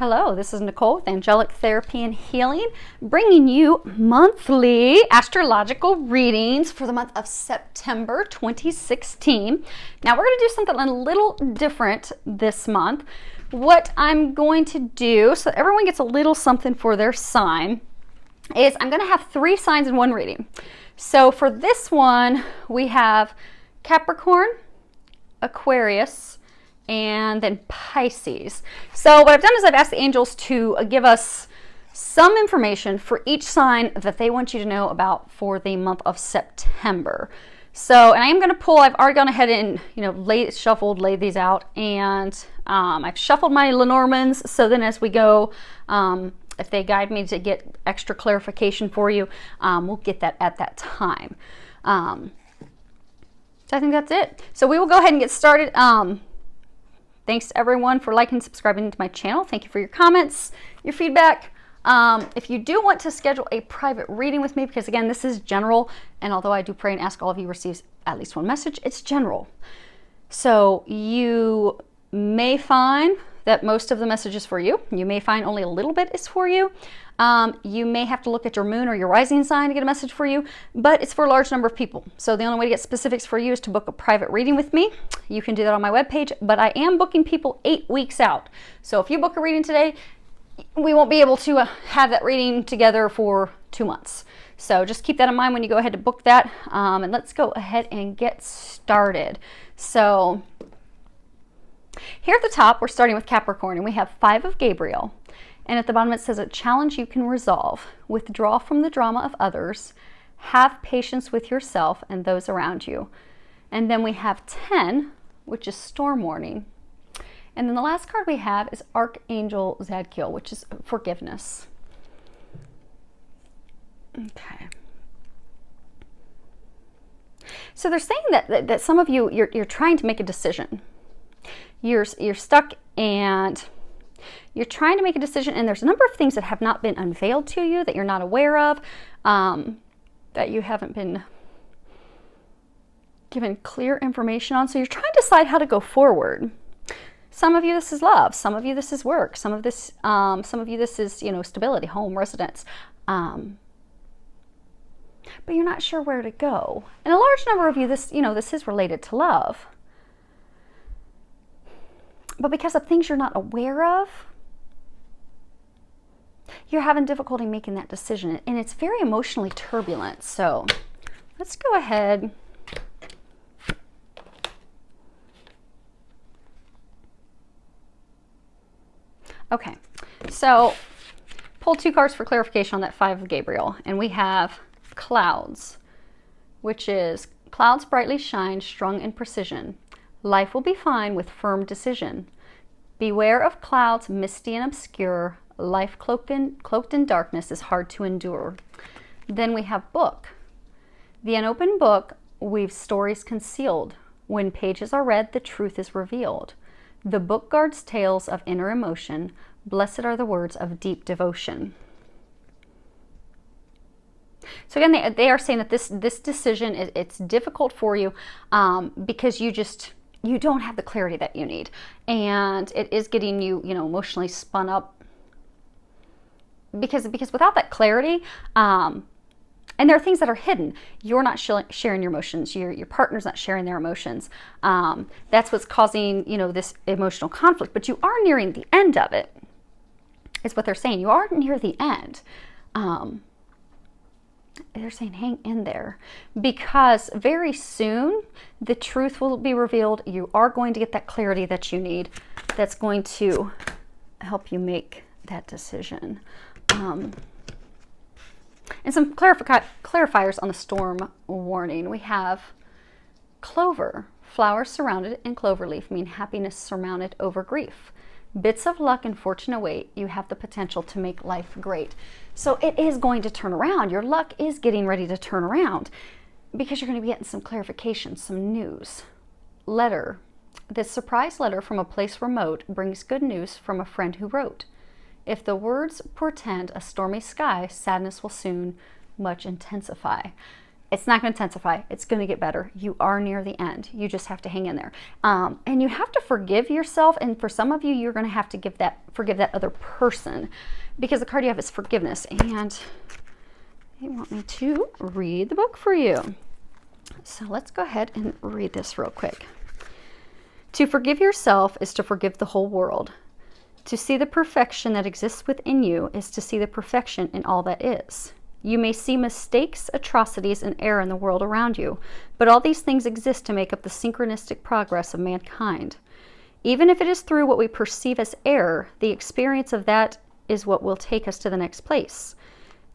Hello, this is Nicole with Angelic Therapy and Healing, bringing you monthly astrological readings for the month of September 2016. Now we're going to do something a little different this month. What I'm going to do, so everyone gets a little something for their sign, is I'm going to have 3 signs in one reading. So for this one, we have Capricorn, Aquarius, and then Pisces. So what I've done is I've asked the angels to give us some information for each sign that they want you to know about for the month of September. So, and I am going to pull, I've already gone ahead and, laid these out, and I've shuffled my Lenormands, so then as we go, if they guide me to get extra clarification for you, we'll get that at that time. So I think that's it. So we will go ahead and get started. Thanks to everyone for liking and subscribing to my channel. Thank you for your comments, your feedback. If you do want to schedule a private reading with me, because again, this is general, and although I do pray and ask all of you receive at least one message, it's general. So you may find that most of the message is for you. You may find only a little bit is for you. You may have to look at your moon or your rising sign to get a message for you, but it's for a large number of people. So the only way to get specifics for you is to book a private reading with me. You can do that on my webpage, but I am booking people 8 weeks out. So if you book a reading today, we won't be able to have that reading together for 2 months. So just keep that in mind when you go ahead to book that. And let's go ahead and get started. So here at the top, we're starting with Capricorn, and we have 5 of Gabriel. And at the bottom it says, a challenge you can resolve. Withdraw from the drama of others. Have patience with yourself and those around you. And then we have 10, which is storm warning. And then the last card we have is Archangel Zadkiel, which is forgiveness. Okay. So they're saying that some of you, you're trying to make a decision. You're stuck and you're trying to make a decision, and there's a number of things that have not been unveiled to you, that you're not aware of, that you haven't been given clear information on. So you're trying to decide how to go forward. Some of you, this is love. Some of you, this is work. Some of you, this is, stability, home, residence. But you're not sure where to go. And a large number of you, this is related to love. But because of things you're not aware of, you're having difficulty making that decision. And it's very emotionally turbulent. So let's go ahead. Okay, so pull 2 cards for clarification on that 5 of Gabriel. And we have clouds, which is clouds brightly shine, strung in precision. Life will be fine with firm decision. Beware of clouds misty and obscure. Life cloaked in darkness is hard to endure. Then we have book. The unopened book weaves stories concealed. When pages are read, the truth is revealed. The book guards tales of inner emotion. Blessed are the words of deep devotion. So again, they are saying that this decision, it's difficult for you because you don't have the clarity that you need. And it is getting you, emotionally spun up. Because without that clarity, and there are things that are hidden. You're not sharing your emotions. Your partner's not sharing their emotions. That's what's causing, this emotional conflict. But you are nearing the end of it, is what they're saying. You are near the end. They're saying hang in there, because very soon the truth will be revealed. You are going to get that clarity that you need, that's going to help you make that decision. And some clarifiers on the storm warning. We have clover. Flowers surrounded in clover leaf mean happiness surmounted over grief. Bits of luck and fortune await. You have the potential to make life great. So it is going to turn around. Your luck is getting ready to turn around, because you're going to be getting some clarification, some news. Letter. This surprise letter from a place remote brings good news from a friend who wrote. If the words portend a stormy sky, sadness will soon much intensify. It's not going to intensify. It's going to get better. You are near the end. You just have to hang in there. And you have to forgive yourself. And for some of you, you're going to have to forgive that other person, because the card you have is forgiveness. And they want me to read the book for you. So let's go ahead and read this real quick. To forgive yourself is to forgive the whole world. To see the perfection that exists within you is to see the perfection in all that is. You may see mistakes, atrocities, and error in the world around you, but all these things exist to make up the synchronistic progress of mankind. Even if it is through what we perceive as error, the experience of that is what will take us to the next place.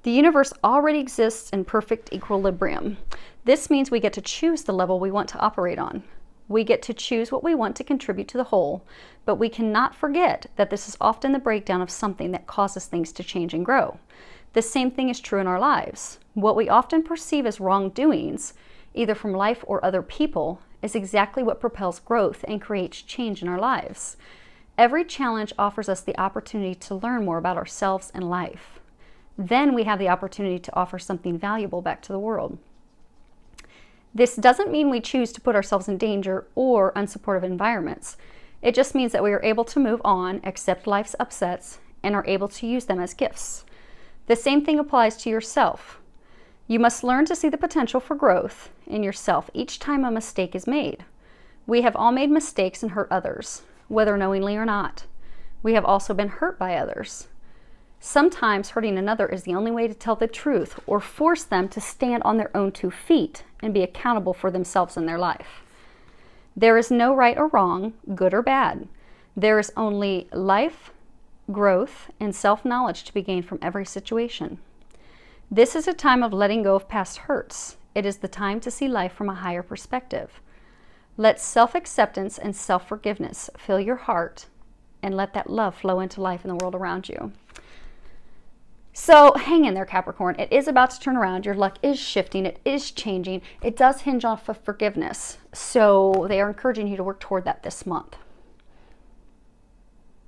The universe already exists in perfect equilibrium. This means we get to choose the level we want to operate on. We get to choose what we want to contribute to the whole, but we cannot forget that this is often the breakdown of something that causes things to change and grow. The same thing is true in our lives. What we often perceive as wrongdoings, either from life or other people, is exactly what propels growth and creates change in our lives. Every challenge offers us the opportunity to learn more about ourselves and life. Then we have the opportunity to offer something valuable back to the world. This doesn't mean we choose to put ourselves in danger or unsupportive environments. It just means that we are able to move on, accept life's upsets, and are able to use them as gifts. The same thing applies to yourself. You must learn to see the potential for growth in yourself each time a mistake is made. We have all made mistakes and hurt others, whether knowingly or not. We have also been hurt by others. Sometimes hurting another is the only way to tell the truth or force them to stand on their own 2 feet and be accountable for themselves and their life. There is no right or wrong, good or bad. There is only life, growth, and self-knowledge to be gained from every situation. This is a time of letting go of past hurts. It is the time to see life from a higher perspective. Let self-acceptance and self-forgiveness fill your heart, and let that love flow into life in the world around you. So hang in there, Capricorn. It is about to turn around. Your luck is shifting. It is changing. It does hinge off of forgiveness. So they are encouraging you to work toward that this month.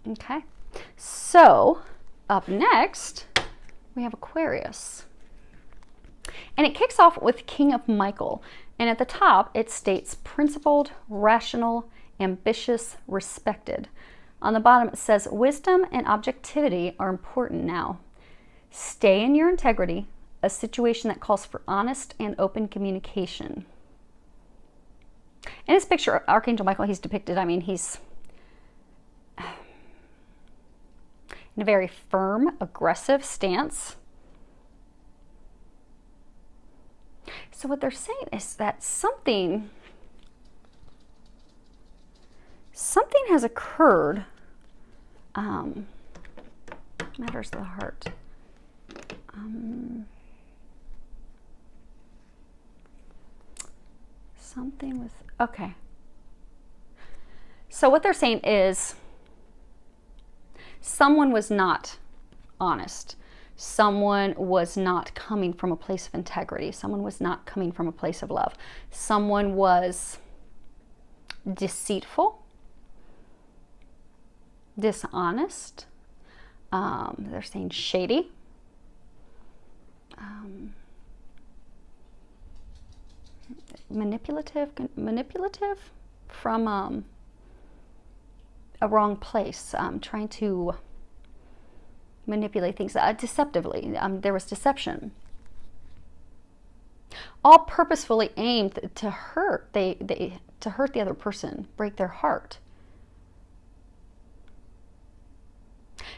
Okay. So up next, we have Aquarius. And it kicks off with King of Michael. And at the top, it states principled, rational, ambitious, respected. On the bottom, it says wisdom and objectivity are important now. Stay in your integrity, a situation that calls for honest and open communication. In this picture, Archangel Michael, he's depicted, he's in a very firm, aggressive stance. So what they're saying is that something has occurred. Matters of the heart. Something with, okay. So what they're saying is someone was not honest. Someone was not coming from a place of integrity. Someone was not coming from a place of love. Someone was deceitful, dishonest. They're saying shady. Manipulative from a wrong place, trying to manipulate things deceptively. There was deception, all purposefully aimed to hurt. To hurt the other person, break their heart.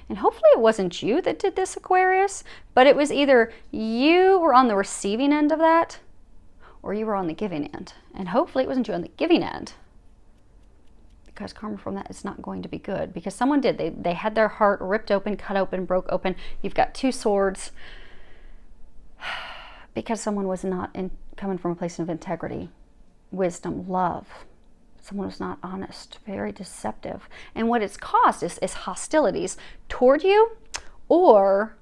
And hopefully it wasn't you that did this, Aquarius, but it was either you were on the receiving end of that or you were on the giving end. And hopefully it wasn't you on the giving end, because karma from that is not going to be good, because someone did. They had their heart ripped open, cut open, broke open. You've got 2 swords because someone was not coming from a place of integrity, wisdom, love. Someone was not honest, very deceptive. And what it's caused is hostilities toward you, or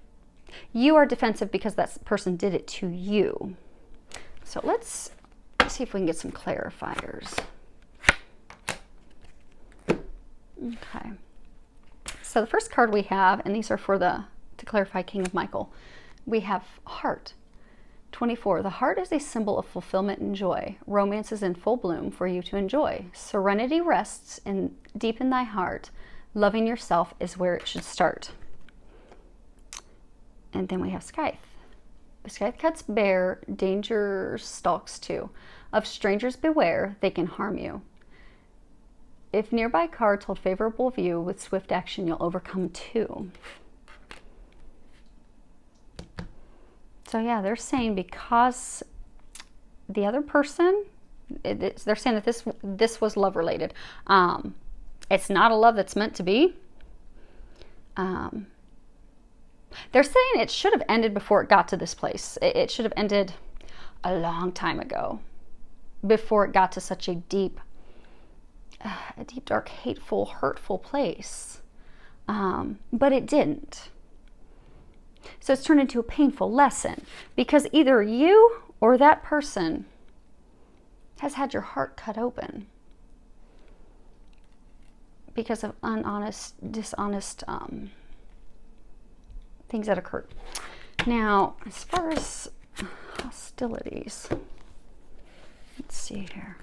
you are defensive because that person did it to you. So let's see if we can get some clarifiers. Okay. So the first card we have, and these are to clarify King of Michael, we have heart. 24, the heart is a symbol of fulfillment and joy. Romance is in full bloom for you to enjoy. Serenity rests deep in thy heart. Loving yourself is where it should start. And then we have Scythe. Scythe cuts bare, danger stalks too. Of strangers beware, they can harm you. If nearby cards hold favorable view, with swift action you'll overcome too. So yeah, they're saying because the other person, they're saying that this was love related. It's not a love that's meant to be. They're saying it should have ended before it got to this place. It should have ended a long time ago, before it got to such a deep, dark, hateful, hurtful place. But it didn't. So it's turned into a painful lesson, because either you or that person has had your heart cut open because of dishonest things that occurred. Now, as far as hostilities, let's see here.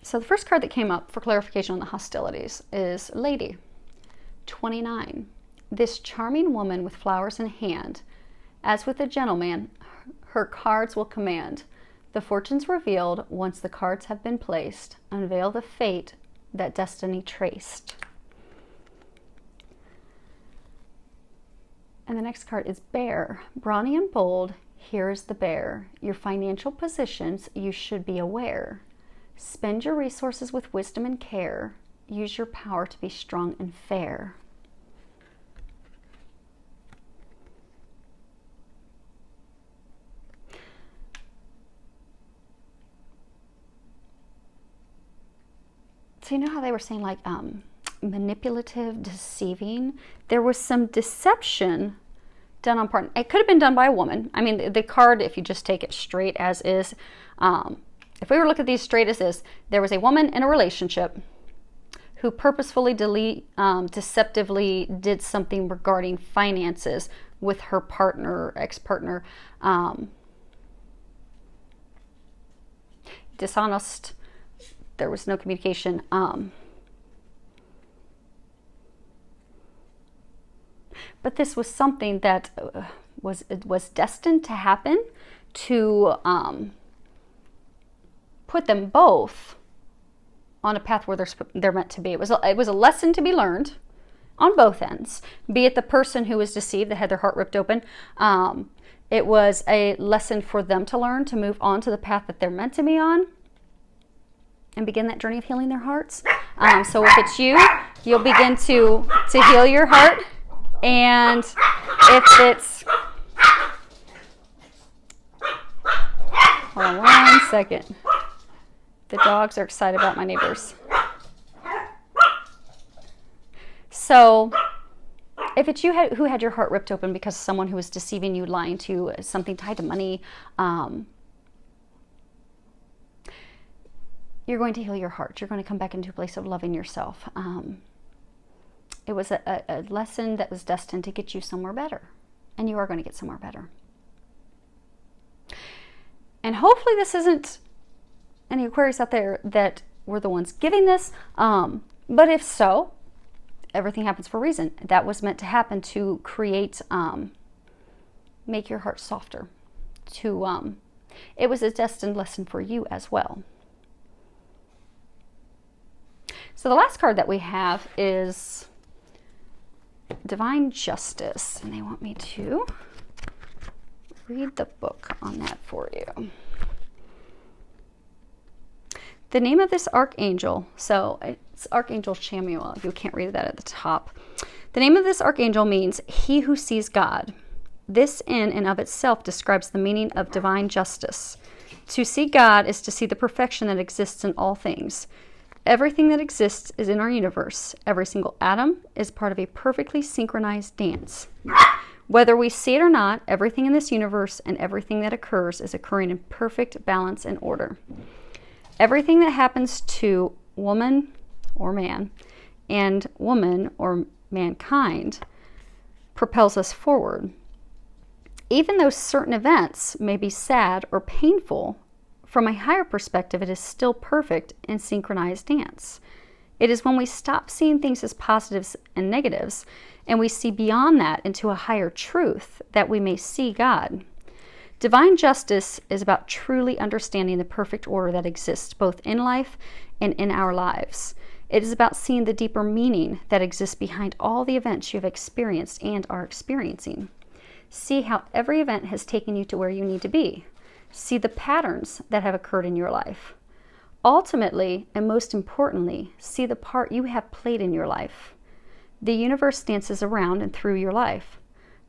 So the first card that came up for clarification on the hostilities is Lady, 29. This charming woman with flowers in hand, as with a gentleman, her cards will command. The fortunes revealed, once the cards have been placed, unveil the fate that destiny traced. And the next card is Bear, brawny and bold. Here is the bear. Your financial positions you should be aware. Spend your resources with wisdom and care. Use your power to be strong and fair. So you know how they were saying like manipulative, deceiving? There was some deception done on part. It could have been done by a woman. I mean, the card, if you just take it straight as is, if we were to look at these straight as is, there was a woman in a relationship who purposefully, deceptively did something regarding finances with her partner, ex-partner, dishonest. There was no communication. But this was something that was destined to happen to put them both on a path where they're meant to be. It was a lesson to be learned on both ends. Be it the person who was deceived that had their heart ripped open. It was a lesson for them to learn to move on to the path that they're meant to be on and begin that journey of healing their hearts. So if it's you, you'll begin to heal your heart. And if it's, hold on 1 second. The dogs are excited about my neighbors. So if it's you who had your heart ripped open because someone who was deceiving you, lying to you, something tied to money, you're going to heal your heart. You're going to come back into a place of loving yourself. It was a lesson that was destined to get you somewhere better. And you are going to get somewhere better. And hopefully this isn't any Aquarius out there that were the ones giving this. But if so, everything happens for a reason. That was meant to happen to create, make your heart softer. It was a destined lesson for you as well. So the last card that we have is Divine Justice, and they want me to read the book on that for you. The name of this archangel, so it's Archangel Chamuel, if you can't read that at the top. The name of this archangel means he who sees God. This in and of itself describes the meaning of divine justice. To see God is to see the perfection that exists in all things. Everything that exists is in our universe. Every single atom is part of a perfectly synchronized dance. Whether we see it or not, everything in this universe and everything that occurs is occurring in perfect balance and order. Everything that happens to woman or man and woman or mankind propels us forward. Even though certain events may be sad or painful, from a higher perspective, it is still perfect and synchronized dance. It is when we stop seeing things as positives and negatives, and we see beyond that into a higher truth, that we may see God. Divine justice is about truly understanding the perfect order that exists both in life and in our lives. It is about seeing the deeper meaning that exists behind all the events you have experienced and are experiencing. See how every event has taken you to where you need to be. See the patterns that have occurred in your life. Ultimately, and most importantly, see the part you have played in your life. The universe dances around and through your life,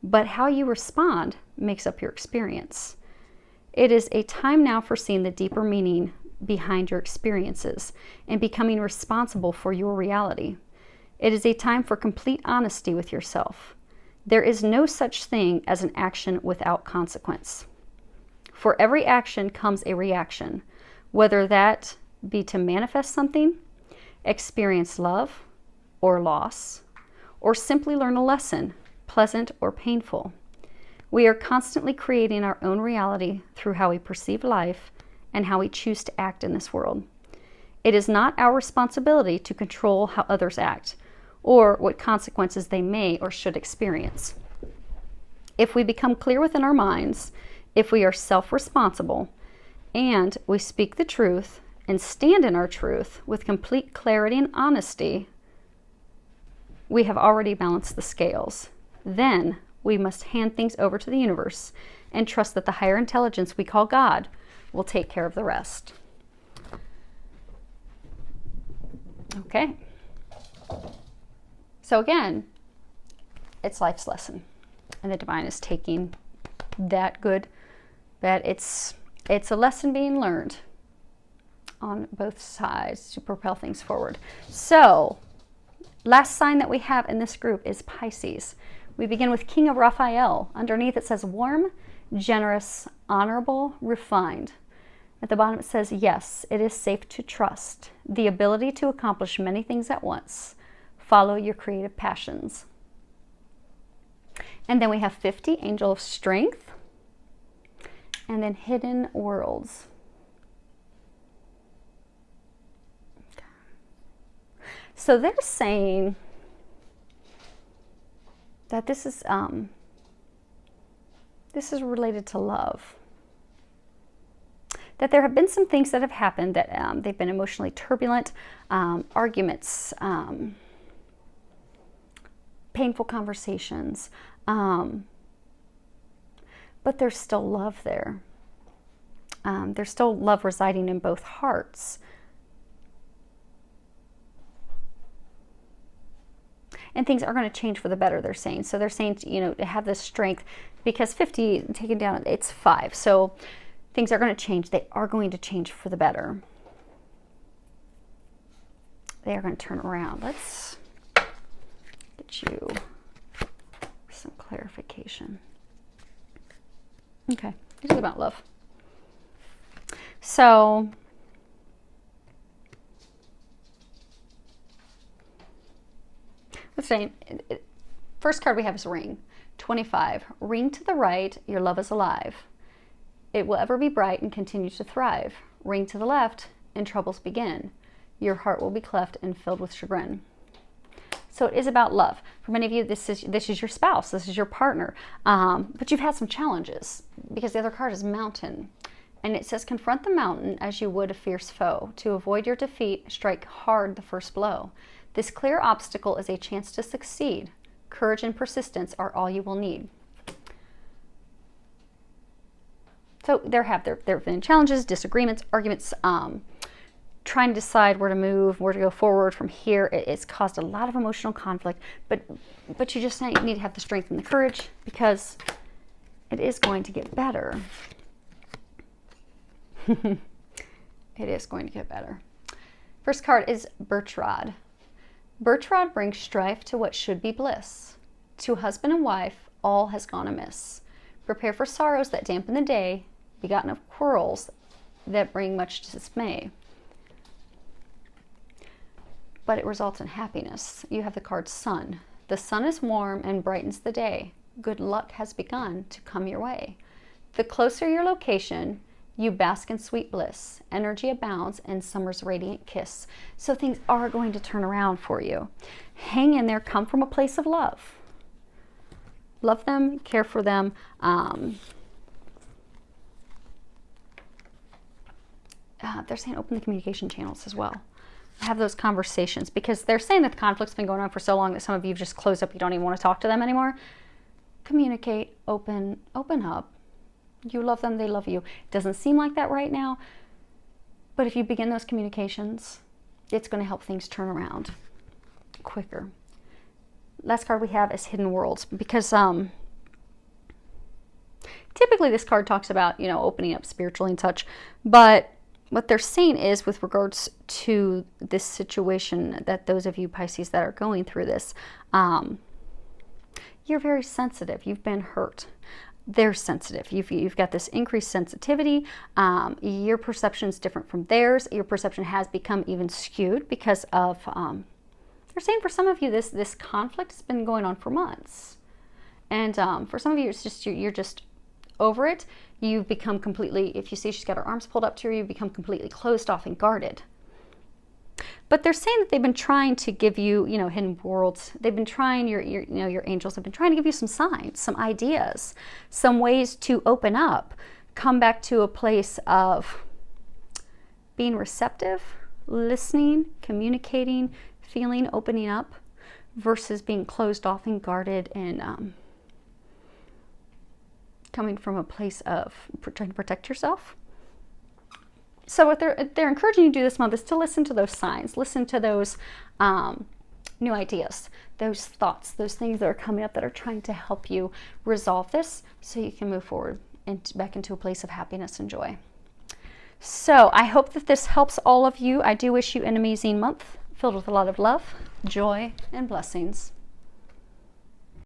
but how you respond makes up your experience. It is a time now for seeing the deeper meaning behind your experiences and becoming responsible for your reality. It is a time for complete honesty with yourself. There is no such thing as an action without consequence. For every action comes a reaction, whether that be to manifest something, experience love or loss, or simply learn a lesson, pleasant or painful. We are constantly creating our own reality through how we perceive life and how we choose to act in this world. It is not our responsibility to control how others act or what consequences they may or should experience. If we become clear within our minds, if we are self-responsible, and we speak the truth and stand in our truth with complete clarity and honesty, we have already balanced the scales. Then we must hand things over to the universe and trust that the higher intelligence we call God will take care of the rest. Okay. So again, it's life's lesson. And the divine is taking that good, that it's a lesson being learned on both sides to propel things forward. So, last sign that we have in this group is Pisces. We begin with King of Raphael. Underneath it says warm, generous, honorable, refined. At the bottom it says, yes, it is safe to trust. The ability to accomplish many things at once. Follow your creative passions. And then we have 50, Angel of Strength. And then Hidden Worlds. So they're saying that this is related to love. That there have been some things that have happened that they've been emotionally turbulent, arguments, painful conversations, but there's still love there. There's still love residing in both hearts. And things are going to change for the better, they're saying. So they're saying, to have this strength, because 50 taken down, it's 5. So things are going to change. They are going to change for the better. They are going to turn around. Let's get you some clarification. Okay, this is about love. So let's say, first card we have is Ring. 25. Ring to the right, your love is alive. It will ever be bright and continue to thrive. Ring to the left, and troubles begin. Your heart will be cleft and filled with chagrin. So it is about love. For many of you, this is your spouse, this is your partner. But you've had some challenges, because the other card is Mountain. And it says, confront the mountain as you would a fierce foe. To avoid your defeat, strike hard the first blow. This clear obstacle is a chance to succeed. Courage and persistence are all you will need. So there have been challenges, disagreements, arguments, trying to decide where to move, where to go forward from here. It's caused a lot of emotional conflict, but you just need to have the strength and the courage, because it is going to get better. It is going to get better. First card is Birch Rod. Birch Rod brings strife to what should be bliss. To husband and wife, all has gone amiss. Prepare for sorrows that dampen the day, begotten of quarrels that bring much dismay. But it results in happiness. You have the card Sun. The sun is warm and brightens the day. good luck has begun to come your way. The closer your location, you bask in sweet bliss. Energy abounds and summer's radiant kiss. So things are going to turn around for you. Hang in there. Come from a place of love. Love them, care for them. They're saying open the communication channels as well. Have those conversations, because they're saying that the conflict's been going on for so long that some of you just closed up. You don't even want to talk to them anymore. Communicate, open up. You love them, they love you. It doesn't seem like that right now, but if you begin those communications, it's going to help things turn around quicker. Last card we have is Hidden Worlds, because typically this card talks about, you know, opening up spiritually and such, but what they're saying is, with regards to this situation, that those of you Pisces that are going through this, you're very sensitive. You've been hurt. They're sensitive. You've got this increased sensitivity. Your perception is different from theirs. Your perception has become even skewed because of, they're saying for some of you, this conflict has been going on for months. And for some of you, it's just, you're just over it. You've become completely, if you see she's got her arms pulled up to her, you become completely closed off and guarded. But they're saying that they've been trying to give you, you know, hidden worlds. They've been trying, your angels have been trying to give you some signs, some ideas, some ways to open up, come back to a place of being receptive, listening, communicating, feeling, opening up, versus being closed off and guarded and coming from a place of trying to protect yourself. So what they're encouraging you to do this month is to listen to those signs, listen to those new ideas, those thoughts, those things that are coming up that are trying to help you resolve this so you can move forward and back into a place of happiness and joy. So I hope that this helps all of you. I do wish you an amazing month filled with a lot of love, joy, and blessings.